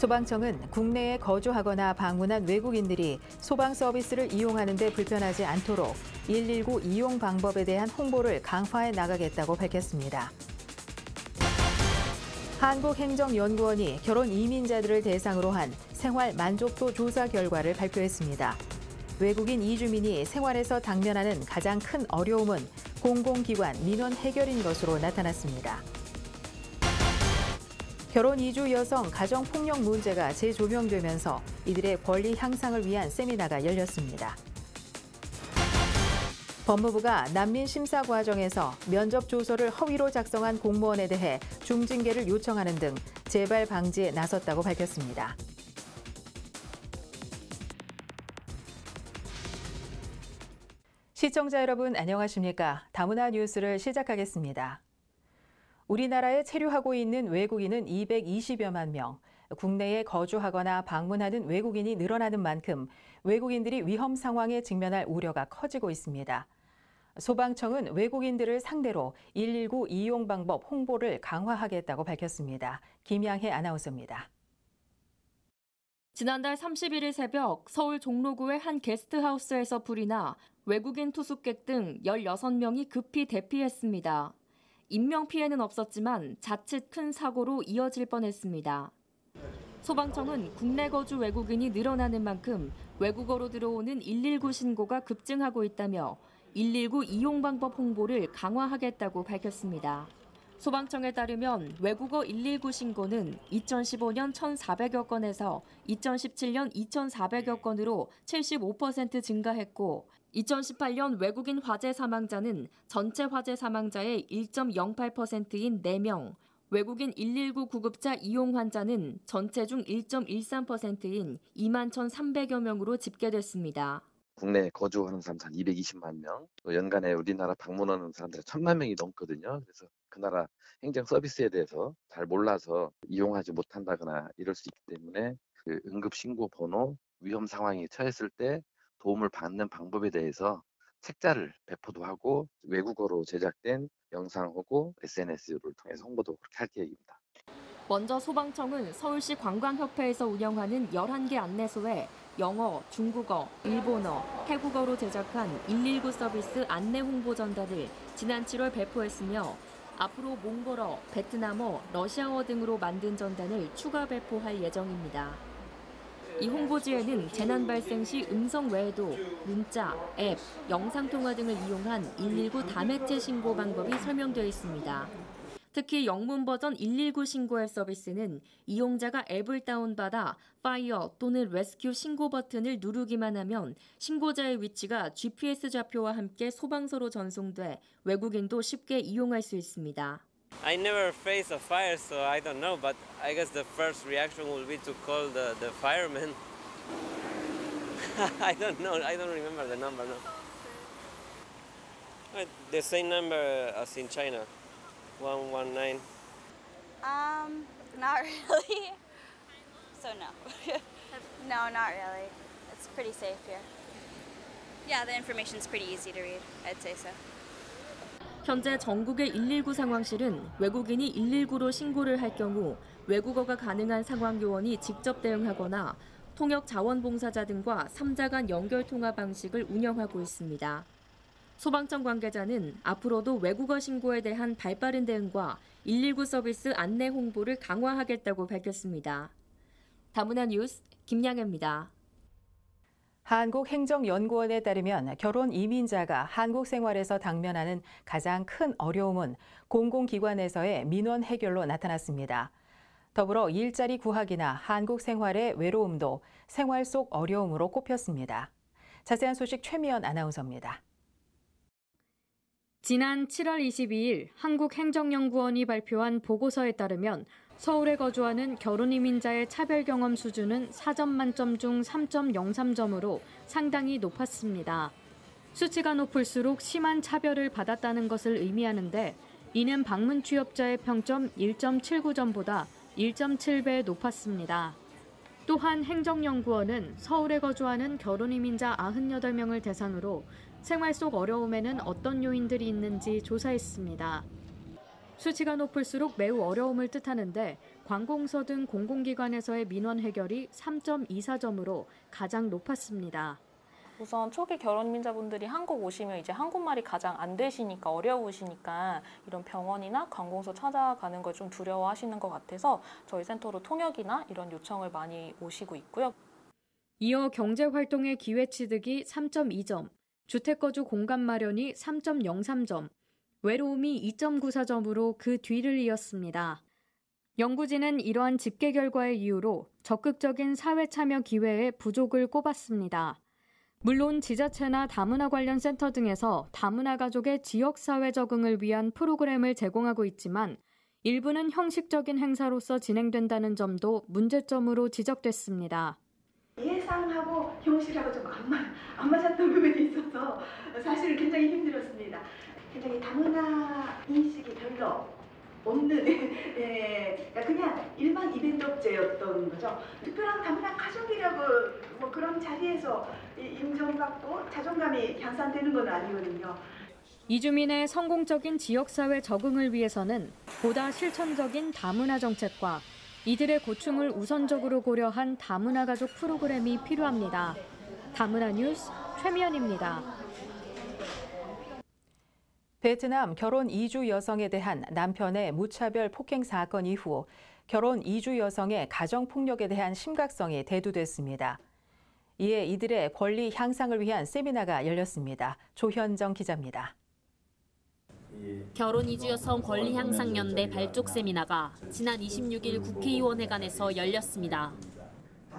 소방청은 국내에 거주하거나 방문한 외국인들이 소방 서비스를 이용하는 데 불편하지 않도록 119 이용 방법에 대한 홍보를 강화해 나가겠다고 밝혔습니다. 한국행정연구원이 결혼 이민자들을 대상으로 한 생활 만족도 조사 결과를 발표했습니다. 외국인 이주민이 생활에서 당면하는 가장 큰 어려움은 공공기관 민원 해결인 것으로 나타났습니다. 결혼 이주 여성 가정폭력 문제가 재조명되면서 이들의 권리 향상을 위한 세미나가 열렸습니다. 법무부가 난민 심사 과정에서 면접 조서를 허위로 작성한 공무원에 대해 중징계를 요청하는 등 재발 방지에 나섰다고 밝혔습니다. 시청자 여러분 안녕하십니까? 다문화 뉴스를 시작하겠습니다. 우리나라에 체류하고 있는 외국인은 220여만 명, 국내에 거주하거나 방문하는 외국인이 늘어나는 만큼 외국인들이 위험 상황에 직면할 우려가 커지고 있습니다. 소방청은 외국인들을 상대로 119 이용 방법 홍보를 강화하겠다고 밝혔습니다. 김양혜 아나운서입니다. 지난달 31일 새벽 서울 종로구의 한 게스트하우스에서 불이 나 외국인 투숙객 등 16명이 급히 대피했습니다. 인명피해는 없었지만 자칫 큰 사고로 이어질 뻔했습니다. 소방청은 국내 거주 외국인이 늘어나는 만큼 외국어로 들어오는 119 신고가 급증하고 있다며 119 이용 방법 홍보를 강화하겠다고 밝혔습니다. 소방청에 따르면 외국어 119 신고는 2015년 1,400여 건에서 2017년 2,400여 건으로 75% 증가했고 2018년 외국인 화재 사망자는 전체 화재 사망자의 1.08%인 4명, 외국인 119 구급차 이용 환자는 전체 중 1.13%인 21,300여 명으로 집계됐습니다. 국내에 거주하는 사람 한 220만 명, 또 연간에 우리나라 방문하는 사람들이 1,000만 명이 넘거든요. 그래서 그 나라 행정 서비스에 대해서 잘 몰라서 이용하지 못한다거나 이럴 수 있기 때문에 그 응급 신고 번호, 위험 상황에 처했을 때 도움을 받는 방법에 대해서 책자를 배포도 하고 외국어로 제작된 영상하고 SNS를 통해서 홍보도 그렇게 할 계획입니다. 먼저 소방청은 서울시 관광협회에서 운영하는 11개 안내소에 영어, 중국어, 일본어, 태국어로 제작한 119 서비스 안내 홍보 전단을 지난 7월 배포했으며 앞으로 몽골어, 베트남어, 러시아어 등으로 만든 전단을 추가 배포할 예정입니다. 이 홍보지에는 재난 발생 시 음성 외에도 문자, 앱, 영상통화 등을 이용한 119 다매체 신고 방법이 설명되어 있습니다. 특히 영문 버전 119 신고할 서비스는 이용자가 앱을 다운받아 파이어 또는 레스큐 신고 버튼을 누르기만 하면 신고자의 위치가 GPS 좌표와 함께 소방서로 전송돼 외국인도 쉽게 이용할 수 있습니다. I never faced a fire, so I don't know, but I guess the first reaction will be to call the firemen. I don't know, I don't remember the number now. The same number as in China, 119. Not really. So no. No, not really. It's pretty safe here. Yeah, the information's pretty easy to read, I'd say so. 현재 전국의 119 상황실은 외국인이 119로 신고를 할 경우 외국어가 가능한 상황요원이 직접 대응하거나 통역 자원봉사자 등과 3자 간 연결 통화 방식을 운영하고 있습니다. 소방청 관계자는 앞으로도 외국어 신고에 대한 발빠른 대응과 119 서비스 안내 홍보를 강화하겠다고 밝혔습니다. 다문화 뉴스 김양혜입니다. 한국행정연구원에 따르면 결혼 이민자가 한국 생활에서 당면하는 가장 큰 어려움은 공공기관에서의 민원 해결로 나타났습니다. 더불어 일자리 구하기나 한국 생활의 외로움도 생활 속 어려움으로 꼽혔습니다. 자세한 소식 최미연 아나운서입니다. 지난 7월 22일 한국행정연구원이 발표한 보고서에 따르면 서울에 거주하는 결혼 이민자의 차별 경험 수준은 4점 만점 중 3.03점으로 상당히 높았습니다. 수치가 높을수록 심한 차별을 받았다는 것을 의미하는데 이는 방문 취업자의 평점 1.79점보다 1.7배 높았습니다. 또한 행정연구원은 서울에 거주하는 결혼 이민자 98명을 대상으로 생활 속 어려움에는 어떤 요인들이 있는지 조사했습니다. 수치가 높을수록 매우 어려움을 뜻하는데 관공서 등 공공기관에서의 민원 해결이 3.24점으로 가장 높았습니다. 우선 초기 결혼 이민자분들이 한국 오시면 이제 한국말이 가장 안 되시니까 어려우시니까 이런 병원이나 관공서 찾아가는 걸 좀 두려워하시는 것 같아서 저희 센터로 통역이나 이런 요청을 많이 오시고 있고요. 이어 경제활동의 기회취득이 3.2점, 주택거주 공간 마련이 3.03점, 외로움이 2.94점으로 그 뒤를 이었습니다. 연구진은 이러한 집계 결과의 이유로 적극적인 사회 참여 기회의 부족을 꼽았습니다. 물론 지자체나 다문화 관련 센터 등에서 다문화 가족의 지역사회 적응을 위한 프로그램을 제공하고 있지만 일부는 형식적인 행사로서 진행된다는 점도 문제점으로 지적됐습니다. 예상하고 형식하고 좀 안 맞았던 부분이 있어서 사실 굉장히 힘들었습니다. 굉장히 다문화 인식이 별로 없는 그냥 일반 이벤트 업체였던 거죠. 특별한 다문화 가족이라고 뭐 그런 자리에서 인정받고 자존감이 향상되는 건 아니거든요. 이주민의 성공적인 지역사회 적응을 위해서는 보다 실천적인 다문화 정책과 이들의 고충을 우선적으로 고려한 다문화 가족 프로그램이 필요합니다. 다문화 뉴스 최미연입니다. 베트남 결혼 이주 여성에 대한 남편의 무차별 폭행 사건 이후 결혼 이주 여성의 가정폭력에 대한 심각성이 대두됐습니다. 이에 이들의 권리 향상을 위한 세미나가 열렸습니다. 조현정 기자입니다. 결혼 이주 여성 권리 향상 연대 발족 세미나가 지난 26일 국회의원회관에서 열렸습니다.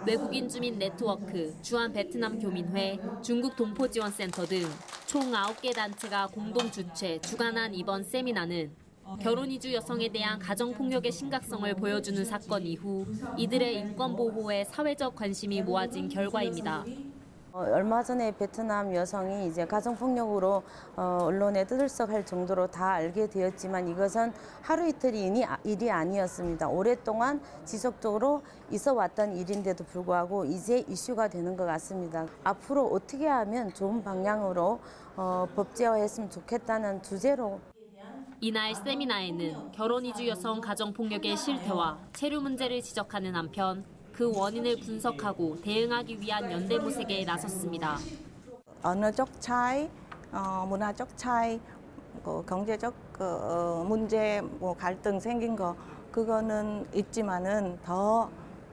외국인 주민 네트워크, 주한 베트남 교민회, 중국 동포지원센터 등 총 9개 단체가 공동 주최, 주관한 이번 세미나는 결혼 이주 여성에 대한 가정폭력의 심각성을 보여주는 사건 이후 이들의 인권 보호에 사회적 관심이 모아진 결과입니다. 얼마 전에 베트남 여성이 이제 가정폭력으로 언론에 떠들썩할 정도로 다 알게 되었지만 이것은 하루 이틀 일이 아니었습니다. 오랫동안 지속적으로 있어 왔던 일인데도 불구하고 이제 이슈가 되는 것 같습니다. 앞으로 어떻게 하면 좋은 방향으로 법제화했으면 좋겠다는 주제로 이날 세미나에는 결혼 이주 여성 가정폭력의 실태와 체류 문제를 지적하는 한편 그 원인을 분석하고 대응하기 위한 연대 모색에 나섰습니다. 언어적 차이, 문화적 차이, 경제적 문제, 갈등 생긴 거 그거는 있지만은 더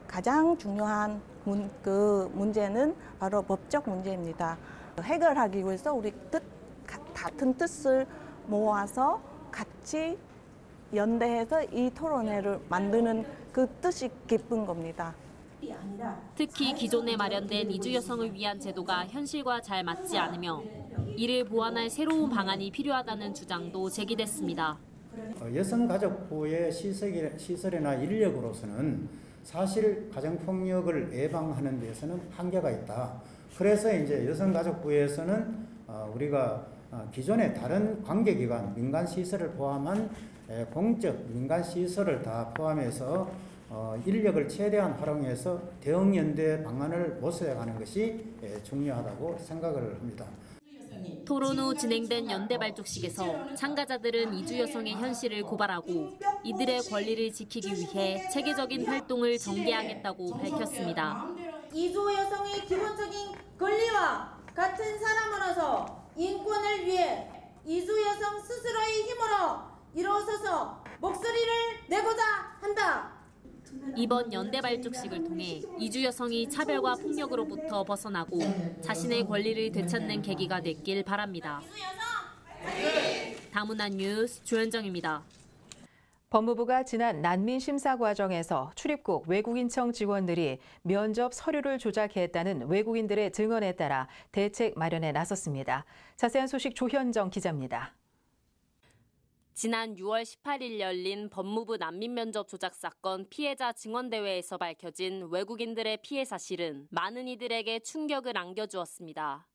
가장 중요한 문제는 바로 법적 문제입니다. 해결하기 위해서 우리 같은 뜻을 모아서 같이 연대해서 이 토론회를 만드는 그 뜻이 깊은 겁니다. 특히 기존에 마련된 이주 여성을 위한 제도가 현실과 잘 맞지 않으며 이를 보완할 새로운 방안이 필요하다는 주장도 제기됐습니다. 여성가족부의 시설이나 인력으로서는 사실 가정폭력을 예방하는 데서는 한계가 있다. 그래서 이제 여성가족부에서는 우리가 기존의 다른 관계기관, 민간시설을 포함한 공적 민간시설을 다 포함해서 인력을 최대한 활용해서 대응연대 방안을 모색하는 것이 중요하다고 생각을 합니다. 토론 후 진행된 연대 발족식에서 참가자들은 이주 여성의 현실을 고발하고 이들의 권리를 지키기 위해 체계적인 활동을 전개하겠다고 밝혔습니다. 이주 여성의 기본적인 권리와 같은 사람으로서 인권을 위해 이주 여성 스스로의 힘으로 일어서서 목소리를 내고자 한다. 이번 연대 발족식을 통해 이주 여성이 차별과 폭력으로부터 벗어나고 자신의 권리를 되찾는 계기가 됐길 바랍니다. 다문화 뉴스 조현정입니다. 법무부가 지난 난민 심사 과정에서 출입국 외국인청 직원들이 면접 서류를 조작했다는 외국인들의 증언에 따라 대책 마련에 나섰습니다. 자세한 소식 조현정 기자입니다. 지난 6월 18일 열린 법무부 난민 면접 조작 사건 피해자 증언대회에서 밝혀진 외국인들의 피해 사실은 많은 이들에게 충격을 안겨주었습니다.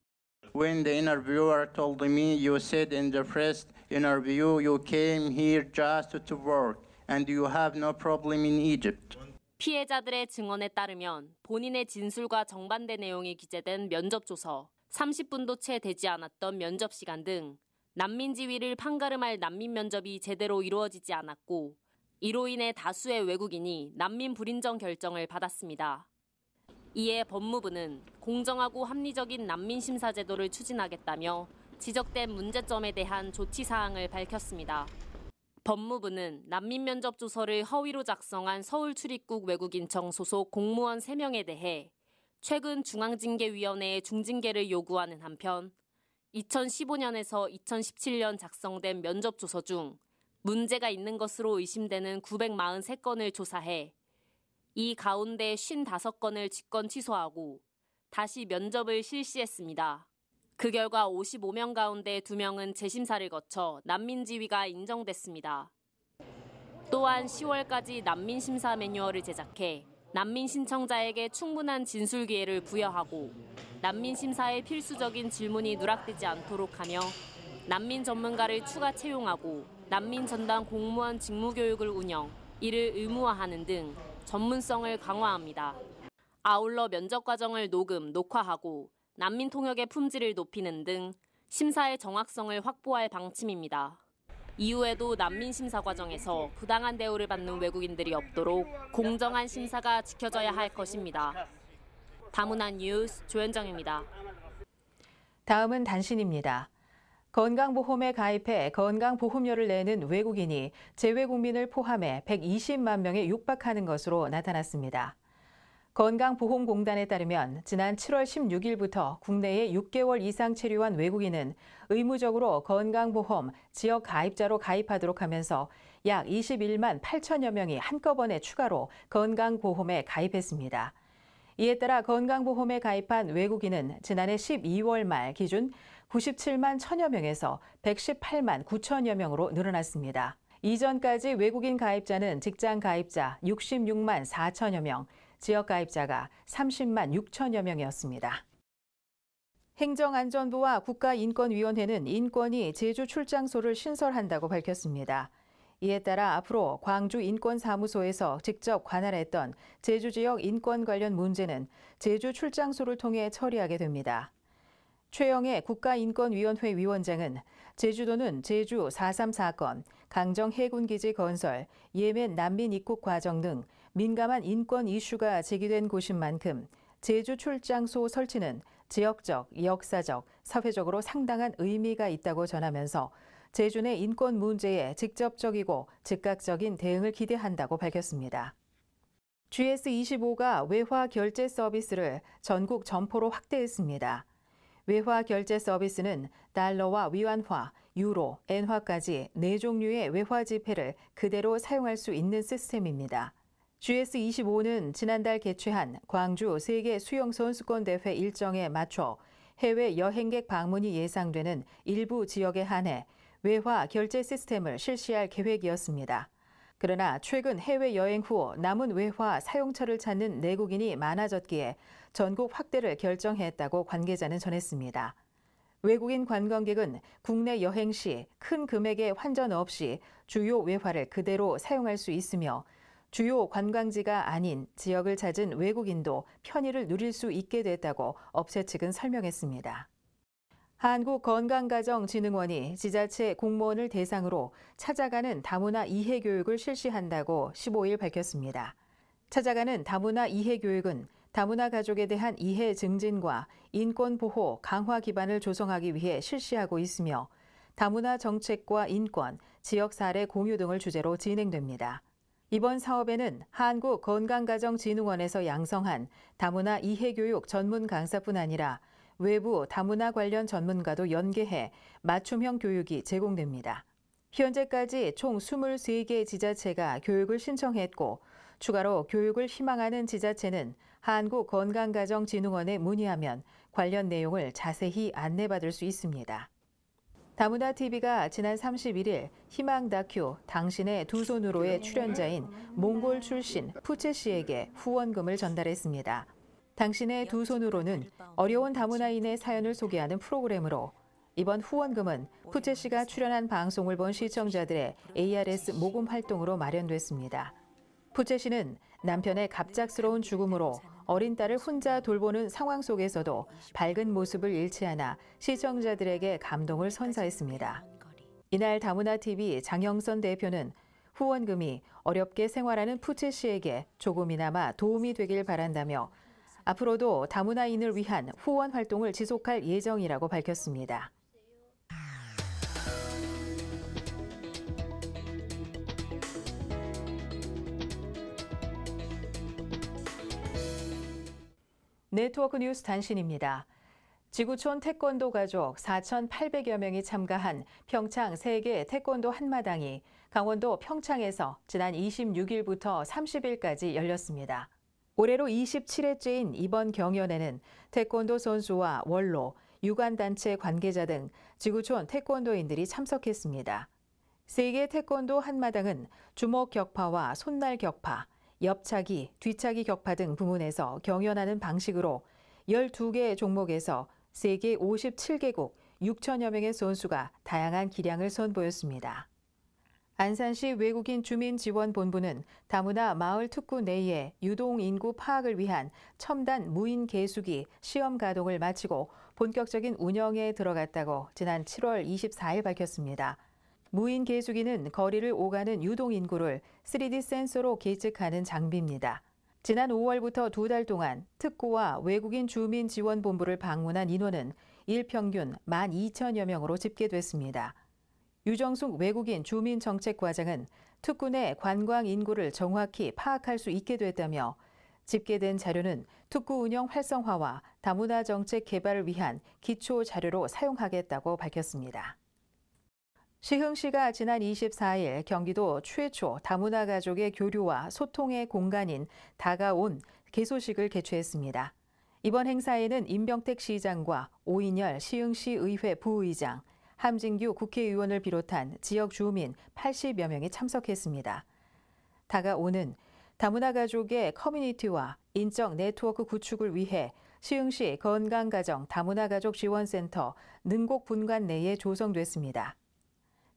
When the interviewer told me you said in the first interview you came here just to work and you have no problem in Egypt. 피해자들의 증언에 따르면 본인의 진술과 정반대 내용이 기재된 면접 조서, 30분도 채 되지 않았던 면접 시간 등 난민 지위를 판가름할 난민 면접이 제대로 이루어지지 않았고 이로 인해 다수의 외국인이 난민 불인정 결정을 받았습니다. 이에 법무부는 공정하고 합리적인 난민 심사 제도를 추진하겠다며 지적된 문제점에 대한 조치 사항을 밝혔습니다. 법무부는 난민 면접 조서를 허위로 작성한 서울 출입국 외국인청 소속 공무원 3명에 대해 최근 중앙징계위원회에 중징계를 요구하는 한편 2015년에서 2017년 작성된 면접 조서 중 문제가 있는 것으로 의심되는 943건을 조사해 이 가운데 55건을 직권 취소하고 다시 면접을 실시했습니다. 그 결과 55명 가운데 2명은 재심사를 거쳐 난민 지위가 인정됐습니다. 또한 10월까지 난민 심사 매뉴얼을 제작해 난민 신청자에게 충분한 진술 기회를 부여하고 난민 심사에 필수적인 질문이 누락되지 않도록 하며 난민 전문가를 추가 채용하고 난민 전담 공무원 직무 교육을 운영, 이를 의무화하는 등 전문성을 강화합니다. 아울러 면접 과정을 녹음, 녹화하고 난민 통역의 품질을 높이는 등 심사의 정확성을 확보할 방침입니다. 이후에도 난민 심사 과정에서 부당한 대우를 받는 외국인들이 없도록 공정한 심사가 지켜져야 할 것입니다. 다문화 뉴스 조현정입니다. 다음은 단신입니다. 건강보험에 가입해 건강보험료를 내는 외국인이 재외국민을 포함해 120만 명에 육박하는 것으로 나타났습니다. 건강보험공단에 따르면 지난 7월 16일부터 국내에 6개월 이상 체류한 외국인은 의무적으로 건강보험 지역 가입자로 가입하도록 하면서 약 21만 8천여 명이 한꺼번에 추가로 건강보험에 가입했습니다. 이에 따라 건강보험에 가입한 외국인은 지난해 12월 말 기준 97만 1천여 명에서 118만 9천여 명으로 늘어났습니다. 이전까지 외국인 가입자는 직장 가입자 66만 4천여 명, 지역 가입자가 30만 6천여 명이었습니다. 행정안전부와 국가인권위원회는 인권위 제주 출장소를 신설한다고 밝혔습니다. 이에 따라 앞으로 광주 인권사무소에서 직접 관할했던 제주 지역 인권 관련 문제는 제주 출장소를 통해 처리하게 됩니다. 최영애 국가인권위원회 위원장은 제주도는 제주 4.3 사건, 강정 해군기지 건설, 예멘 난민 입국 과정 등 민감한 인권 이슈가 제기된 곳인 만큼 제주 출장소 설치는 지역적, 역사적, 사회적으로 상당한 의미가 있다고 전하면서 제주 내 인권 문제에 직접적이고 즉각적인 대응을 기대한다고 밝혔습니다. GS25가 외화 결제 서비스를 전국 점포로 확대했습니다. 외화 결제 서비스는 달러와 위안화, 유로, 엔화까지 4종류의 외화 지폐를 그대로 사용할 수 있는 시스템입니다. GS25는 지난달 개최한 광주 세계 수영 선수권 대회 일정에 맞춰 해외 여행객 방문이 예상되는 일부 지역에 한해 외화 결제 시스템을 실시할 계획이었습니다. 그러나 최근 해외여행 후 남은 외화 사용처를 찾는 내국인이 많아졌기에 전국 확대를 결정했다고 관계자는 전했습니다. 외국인 관광객은 국내 여행 시 큰 금액의 환전 없이 주요 외화를 그대로 사용할 수 있으며 주요 관광지가 아닌 지역을 찾은 외국인도 편의를 누릴 수 있게 됐다고 업체 측은 설명했습니다. 한국건강가정진흥원이 지자체 공무원을 대상으로 찾아가는 다문화 이해 교육을 실시한다고 15일 밝혔습니다. 찾아가는 다문화 이해 교육은 다문화 가족에 대한 이해 증진과 인권 보호 강화 기반을 조성하기 위해 실시하고 있으며 다문화 정책과 인권, 지역 사례 공유 등을 주제로 진행됩니다. 이번 사업에는 한국건강가정진흥원에서 양성한 다문화 이해 교육 전문 강사뿐 아니라 외부 다문화 관련 전문가도 연계해 맞춤형 교육이 제공됩니다. 현재까지 총 23개 지자체가 교육을 신청했고 추가로 교육을 희망하는 지자체는 한국건강가정진흥원에 문의하면 관련 내용을 자세히 안내받을 수 있습니다. 다문화TV가 지난 31일 희망 다큐 당신의 두 손으로의 출연자인 몽골 출신 푸체 씨에게 후원금을 전달했습니다. 당신의 두 손으로는 어려운 다문화인의 사연을 소개하는 프로그램으로 이번 후원금은 푸체 씨가 출연한 방송을 본 시청자들의 ARS 모금 활동으로 마련됐습니다. 푸체 씨는 남편의 갑작스러운 죽음으로 어린 딸을 혼자 돌보는 상황 속에서도 밝은 모습을 잃지 않아 시청자들에게 감동을 선사했습니다. 이날 다문화TV 장영선 대표는 후원금이 어렵게 생활하는 푸치 씨에게 조금이나마 도움이 되길 바란다며 앞으로도 다문화인을 위한 후원 활동을 지속할 예정이라고 밝혔습니다. 네트워크 뉴스 단신입니다. 지구촌 태권도 가족 4,800여 명이 참가한 평창 세계 태권도 한마당이 강원도 평창에서 지난 26일부터 30일까지 열렸습니다. 올해로 27회째인 이번 경연에는 태권도 선수와 원로, 유관단체 관계자 등 지구촌 태권도인들이 참석했습니다. 세계 태권도 한마당은 주먹 격파와 손날 격파, 옆차기, 뒤차기 격파 등 부문에서 경연하는 방식으로 12개 종목에서 세계 57개국 6천여 명의 선수가 다양한 기량을 선보였습니다. 안산시 외국인 주민지원본부는 다문화 마을 특구 내의 유동 인구 파악을 위한 첨단 무인 계수기 시험 가동을 마치고 본격적인 운영에 들어갔다고 지난 7월 24일 밝혔습니다. 무인 계수기는 거리를 오가는 유동 인구를 3D 센서로 계측하는 장비입니다. 지난 5월부터 2달 동안 특구와 외국인 주민지원본부를 방문한 인원은 일평균 12,000여 명으로 집계됐습니다. 유정숙 외국인 주민정책과장은 특구 내 관광 인구를 정확히 파악할 수 있게 됐다며 집계된 자료는 특구 운영 활성화와 다문화 정책 개발을 위한 기초 자료로 사용하겠다고 밝혔습니다. 시흥시가 지난 24일 경기도 최초 다문화 가족의 교류와 소통의 공간인 다가온 개소식을 개최했습니다. 이번 행사에는 임병택 시장과 오인열 시흥시 의회 부의장, 함진규 국회의원을 비롯한 지역 주민 80여 명이 참석했습니다. 다가온은 다문화 가족의 커뮤니티와 인적 네트워크 구축을 위해 시흥시 건강가정 다문화가족 지원센터 능곡 분관 내에 조성됐습니다.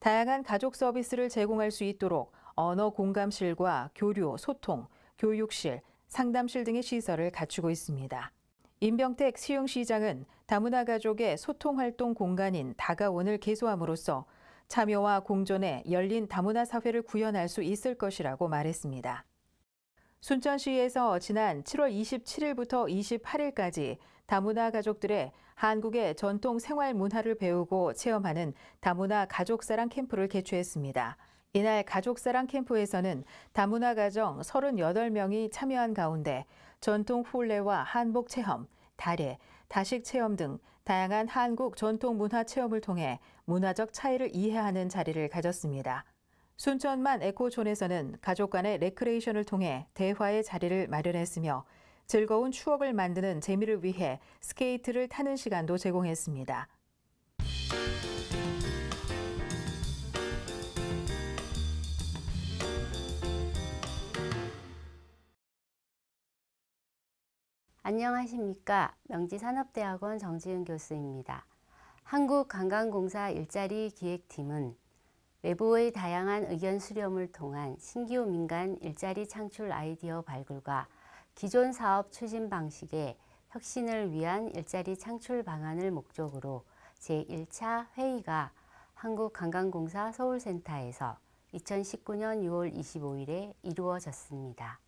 다양한 가족 서비스를 제공할 수 있도록 언어 공감실과 교류, 소통, 교육실, 상담실 등의 시설을 갖추고 있습니다. 임병택 시흥시장은 다문화 가족의 소통활동 공간인 다가온을 개소함으로써 참여와 공존에 열린 다문화 사회를 구현할 수 있을 것이라고 말했습니다. 순천시에서 지난 7월 27일부터 28일까지 다문화 가족들의 한국의 전통 생활 문화를 배우고 체험하는 다문화 가족사랑 캠프를 개최했습니다. 이날 가족사랑 캠프에서는 다문화 가정 38명이 참여한 가운데 전통 홀레와 한복 체험, 다래, 다식 체험 등 다양한 한국 전통 문화 체험을 통해 문화적 차이를 이해하는 자리를 가졌습니다. 순천만 에코촌에서는 가족 간의 레크레이션을 통해 대화의 자리를 마련했으며 즐거운 추억을 만드는 재미를 위해 스케이트를 타는 시간도 제공했습니다. 안녕하십니까. 명지산업대학원 정지은 교수입니다. 한국관광공사 일자리 기획팀은 외부의 다양한 의견 수렴을 통한 신규 민간 일자리 창출 아이디어 발굴과 기존 사업 추진 방식의 혁신을 위한 일자리 창출 방안을 목적으로 제1차 회의가 한국관광공사 서울센터에서 2019년 6월 25일에 이루어졌습니다.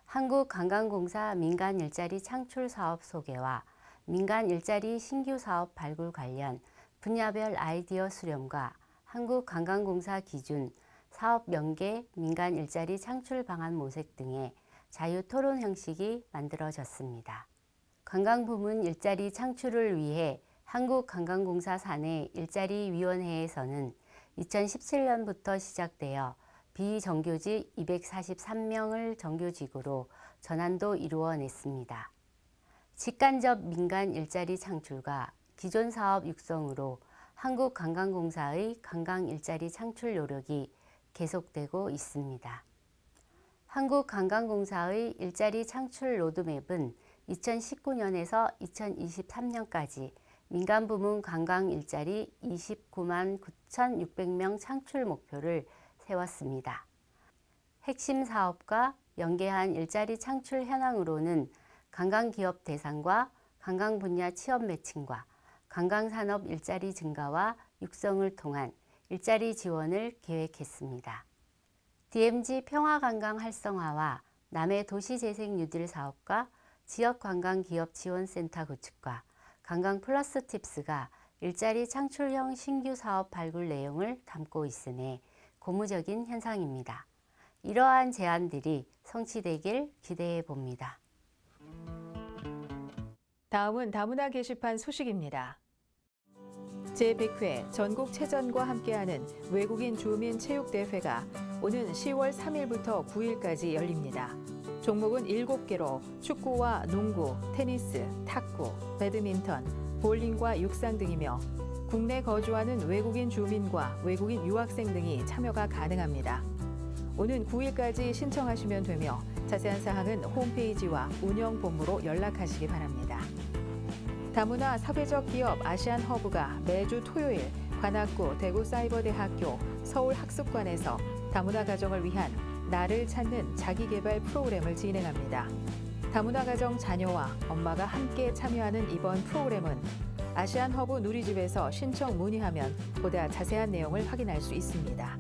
한국관광공사 민간 일자리 창출 사업 소개와 민간 일자리 신규 사업 발굴 관련 분야별 아이디어 수렴과 한국관광공사 기준 사업 연계 민간 일자리 창출 방안 모색 등의 자유토론 형식이 만들어졌습니다. 관광부문 일자리 창출을 위해 한국관광공사 사내 일자리위원회에서는 2017년부터 시작되어 비정규직 243명을 정규직으로 전환도 이루어냈습니다. 직간접 민간 일자리 창출과 기존 사업 육성으로 한국관광공사의 관광 일자리 창출 노력이 계속되고 있습니다. 한국관광공사의 일자리 창출 로드맵은 2019년에서 2023년까지 민간부문 관광 일자리 29만 9,600명 창출 목표를 세웠습니다. 핵심 사업과 연계한 일자리 창출 현황으로는 관광기업 대상과 관광 분야 취업 매칭과 관광산업 일자리 증가와 육성을 통한 일자리 지원을 계획했습니다. DMZ 평화관광 활성화와 남해 도시재생 뉴딜 사업과 지역관광기업지원센터 구축과 관광 플러스 팁스가 일자리 창출형 신규 사업 발굴 내용을 담고 있으니 고무적인 현상입니다. 이러한 제안들이 성취되길 기대해 봅니다. 다음은 다문화 게시판 소식입니다. 제100회 전국체전과 함께하는 외국인 주민 체육대회가 오는 10월 3일부터 9일까지 열립니다. 종목은 7개로 축구와 농구, 테니스, 탁구, 배드민턴, 볼링과 육상 등이며 국내 거주하는 외국인 주민과 외국인 유학생 등이 참여가 가능합니다. 오는 9일까지 신청하시면 되며 자세한 사항은 홈페이지와 운영본부로 연락하시기 바랍니다. 다문화 사회적 기업 아시안 허브가 매주 토요일 관악구 대구사이버대학교 서울학습관에서 다문화 가정을 위한 나를 찾는 자기개발 프로그램을 진행합니다. 다문화 가정 자녀와 엄마가 함께 참여하는 이번 프로그램은 아시안 허브 누리집에서 신청 문의하면 보다 자세한 내용을 확인할 수 있습니다.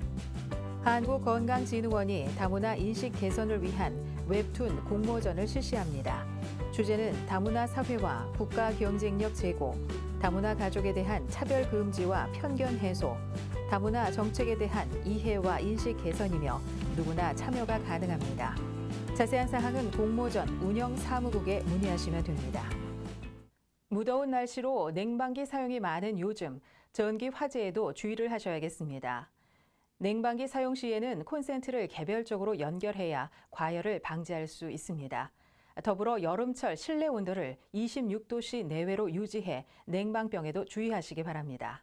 한국건강진흥원이 다문화 인식 개선을 위한 웹툰 공모전을 실시합니다. 주제는 다문화 사회와 국가 경쟁력 제고, 다문화 가족에 대한 차별 금지와 편견 해소, 다문화 정책에 대한 이해와 인식 개선이며 누구나 참여가 가능합니다. 자세한 사항은 공모전 운영사무국에 문의하시면 됩니다. 무더운 날씨로 냉방기 사용이 많은 요즘, 전기 화재에도 주의를 하셔야겠습니다. 냉방기 사용 시에는 콘센트를 개별적으로 연결해야 과열을 방지할 수 있습니다. 더불어 여름철 실내 온도를 26도씨 내외로 유지해 냉방병에도 주의하시기 바랍니다.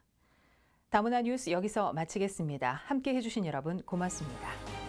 다문화 뉴스 여기서 마치겠습니다. 함께해 주신 여러분 고맙습니다.